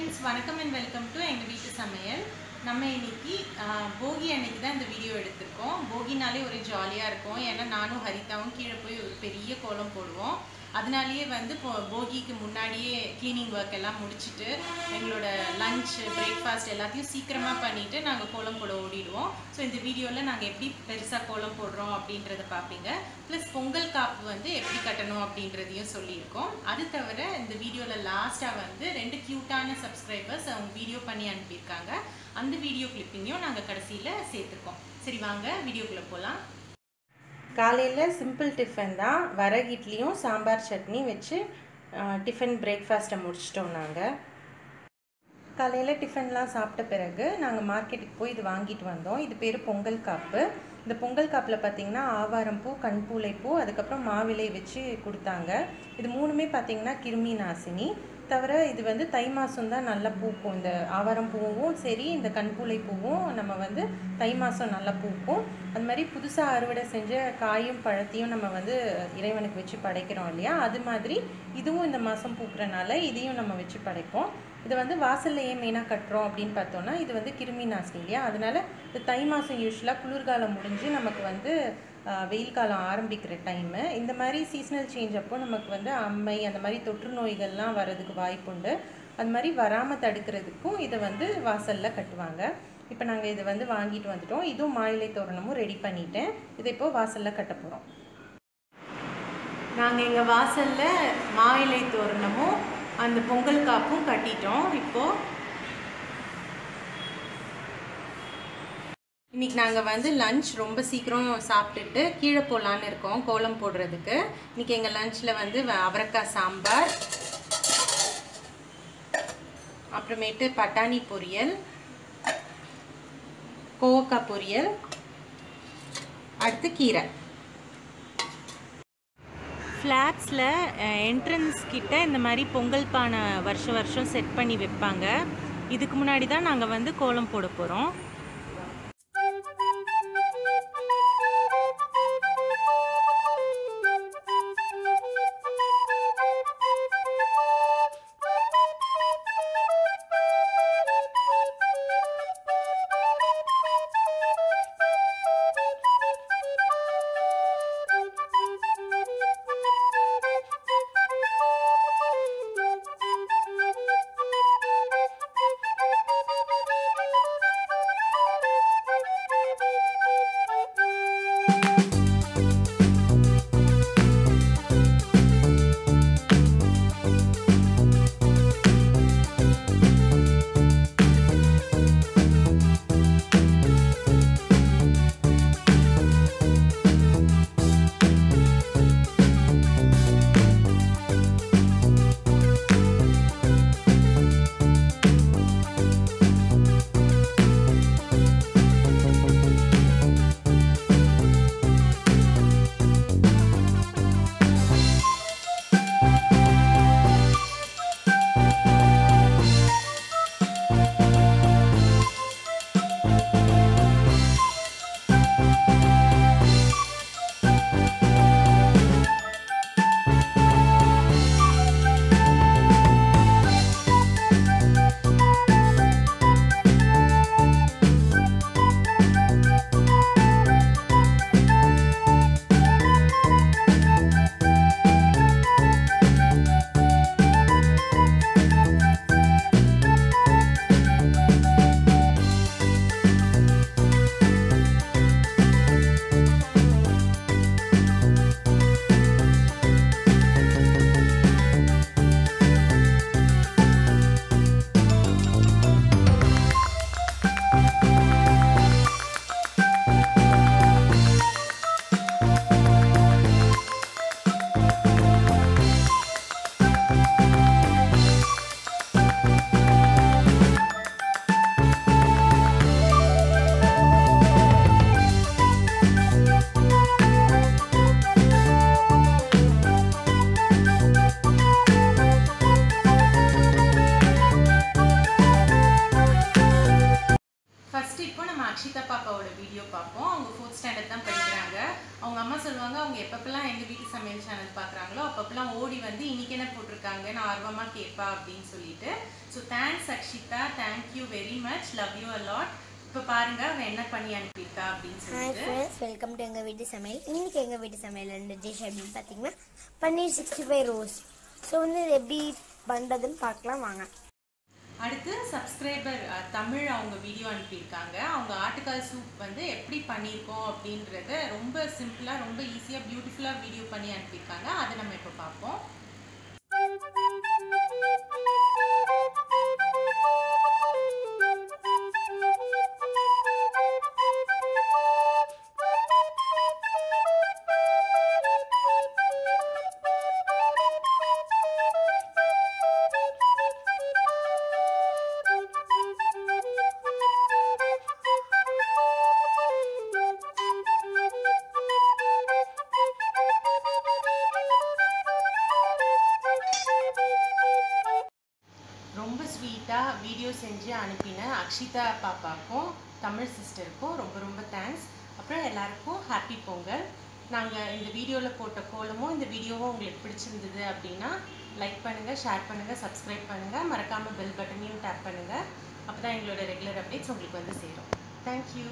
friends, வணக்கம் and welcome to எங்க வீட்டு சமையல். நம்ம இன்னைக்கு போகி அன்னைக்கு தான் இந்த வீடியோ எடுத்துஇருக்கோம். போகினாலே ஒரு ஜாலியா இருக்கும். ஏன்னா நானும் ஹரிதாவும் கீழே போய் ஒரு பெரிய கோலம் போடுவோம். அதனாலேயே வந்து போகிக்கு முன்னாடியே க்ளீனிங் ஒர்க் எல்லாம் முடிச்சுட்டு எங்களோட லஞ்ச் பிரேக்ஃபாஸ்ட் எல்லாத்தையும் சீக்கிரமாக பண்ணிவிட்டு நாங்கள் கோலம் போட ஓடிடுவோம். ஸோ இந்த வீடியோவில் நாங்கள் எப்படி பெருசாக கோலம் போடுறோம் அப்படின்றத பார்ப்பீங்க. ப்ளஸ் பொங்கல் காப்பு வந்து எப்படி கட்டணும் அப்படின்றதையும் சொல்லியிருக்கோம். அது தவிர இந்த வீடியோவில் லாஸ்ட்டாக வந்து 2 க்யூட்டான சப்ஸ்கிரைபர்ஸ் அவங்க வீடியோ பண்ணி அனுப்பியிருக்காங்க. அந்த வீடியோ கிளிப்பிங்கையும் நாங்கள் கடைசியில் சேர்த்துருக்கோம். சரி வாங்க வீடியோக்குள்ளே போகலாம். காலையில் சிம்பிள் டிஃபன் தான். வரகு இட்லியும் சாம்பார் சட்னி வச்சு டிஃபன் பிரேக்ஃபாஸ்ட்டை முடிச்சிட்டோம். நாங்கள் காலையில் டிஃபன்லாம் சாப்பிட்ட பிறகு நாங்கள் மார்க்கெட்டுக்கு போய் இது வாங்கிட்டு வந்தோம். இது பேர் பொங்கல் காப்பு. இந்த பொங்கல் காப்பில் பார்த்திங்கன்னா ஆவாரம் பூ, கண்பூளைப்பூ, அதுக்கப்புறம் மாவிலை வச்சு கொடுத்தாங்க. இது மூணுமே பார்த்திங்கன்னா கிருமி நாசினி. தவிர இது வந்து தை மாதம் தான் நல்லா பூக்கும். இந்த ஆவாரம் பூவும் சரி, இந்த கண்பூளை பூவும் நம்ம வந்து தை மாதம் நல்லா பூக்கும். அது மாதிரி புதுசாக அறுவடை செஞ்ச காயும் பழத்தையும் நம்ம வந்து இறைவனுக்கு வச்சு படைக்கிறோம் இல்லையா, அது மாதிரி இதுவும் இந்த மாதம் பூக்கிறனால இதையும் நம்ம வச்சு படைப்போம். இதை வந்து வாசலில் ஏன் மெயினாக கட்டுறோம் அப்படின்னு பார்த்தோன்னா, இது வந்து கிருமி நாசினி இல்லையா, அதனால் இந்த தை மாதம் யூஸ்வலாக குளிர்காலம் முடிஞ்சு நமக்கு வந்து வெயில் காலம் ஆரம்பிக்கிற டைமு. இந்த மாதிரி சீசனல் சேஞ்ச் அப்போ நமக்கு வந்து அம்மை அந்த மாதிரி தொற்று நோய்கள்லாம் வர்றதுக்கு வாய்ப்புண்டு. அது மாதிரி வராமல் தடுக்கிறதுக்கும் இதை வந்து வாசலில் கட்டுவாங்க. இப்போ நாங்கள் இதை வந்து வாங்கிட்டு வந்துட்டோம். இதுவும் மாயிலை தோரணமும் ரெடி பண்ணிட்டேன். இதை இப்போது வாசலில் கட்ட போகிறோம். நாங்கள் எங்கள் வாசலில் மாயிலை தோரணமும் அந்த பொங்கல் காப்பும் கட்டிட்டோம். இப்போது இன்றைக்கி நாங்கள் வந்து லன்ச் ரொம்ப சீக்கிரம் சாப்பிட்டுட்டு கீழே போகலான்னு இருக்கோம் கோலம் போடுறதுக்கு. இன்றைக்கி எங்கள் லன்ச்சில் வந்து அவரைக்காய் சாம்பார், அப்புறமேட்டு பட்டாணி பொரியல், கோவக்காய் பொரியல், அடுத்து கீரை. ஃப்ளாட்ஸில் என்ட்ரன்ஸ் கிட்ட இந்த மாதிரி பொங்கல் பானை வருஷம் செட் பண்ணி வைப்பாங்க. இதுக்கு முன்னாடி தான் நாங்கள் வந்து கோலம் போட போகிறோம். அக்ஷிதா பாப்பாவோட வீடியோ பார்ப்போம். அவங்க 4th ஸ்டாண்டர்ட் தான் படிக்கிறாங்க. அவங்க அம்மா சொல்லுவாங்க, அவங்க எப்பப்பெல்லாம் எங்கள் வீட்டு சமையல் சேனல் பார்க்குறாங்களோ அப்பப்பெல்லாம் ஓடி வந்து இன்னைக்கு என்ன போட்டிருக்காங்க நான் ஆர்வமாக கேட்பா அப்படின்னு சொல்லிட்டு. So thanks Akshita, thank you very much, love you a lot. இப்போ பாருங்க அவன் என்ன பண்ணி அனுப்பியிருக்கா அப்படின்னு சொல்லிட்டு. ஹாய் ஃப்ரெண்ட்ஸ், வெல்கம் டு எங்கள் வீட்டு சமையல். இன்றைக்கி எங்கள் வீட்டு சமையல் ரெண்டு டிஷ் அப்படின்னு பார்த்தீங்கன்னா பன்னீர் 65 ரோஸ். ஸோ வந்து இது எப்படி பண்ணுறதுன்னு பார்க்கலாம் வாங்க. அடுத்து சப்ஸ்கிரைபர் தமிழ் அவங்க வீடியோ அனுப்பியிருக்காங்க. அவங்க ஆட்டுக்கால் சூப் வந்து எப்படி பண்ணியிருக்கோம் அப்படின்றத ரொம்ப சிம்பிளாக ரொம்ப ஈஸியாக பியூட்டிஃபுல்லாக வீடியோ பண்ணி அனுப்பியிருக்காங்க. அதை நம்ம இப்போ பார்ப்போம். ரொம்ப ஸ்வீட்டாக வீடியோ செஞ்சு அனுப்பின அக்ஷிதா பாப்பாவுக்கும் தமிழ் சிஸ்டருக்கும் ரொம்ப ரொம்ப தேங்க்ஸ். அப்புறம் எல்லாருக்கும் ஹாப்பி பொங்கல். நாங்கள் இந்த வீடியோவில் போட்ட கோலமும் இந்த வீடியோவும் உங்களுக்கு பிடிச்சிருந்தது அப்படின்னா லைக் பண்ணுங்கள், ஷேர் பண்ணுங்கள், சப்ஸ்கிரைப் பண்ணுங்கள், மறக்காமல் பெல் பட்டனையும் டேப் பண்ணுங்கள். அப்போ தான் எங்களோட ரெகுலர் அப்டேட்ஸ் உங்களுக்கு வந்து சேரும். தேங்க்யூ.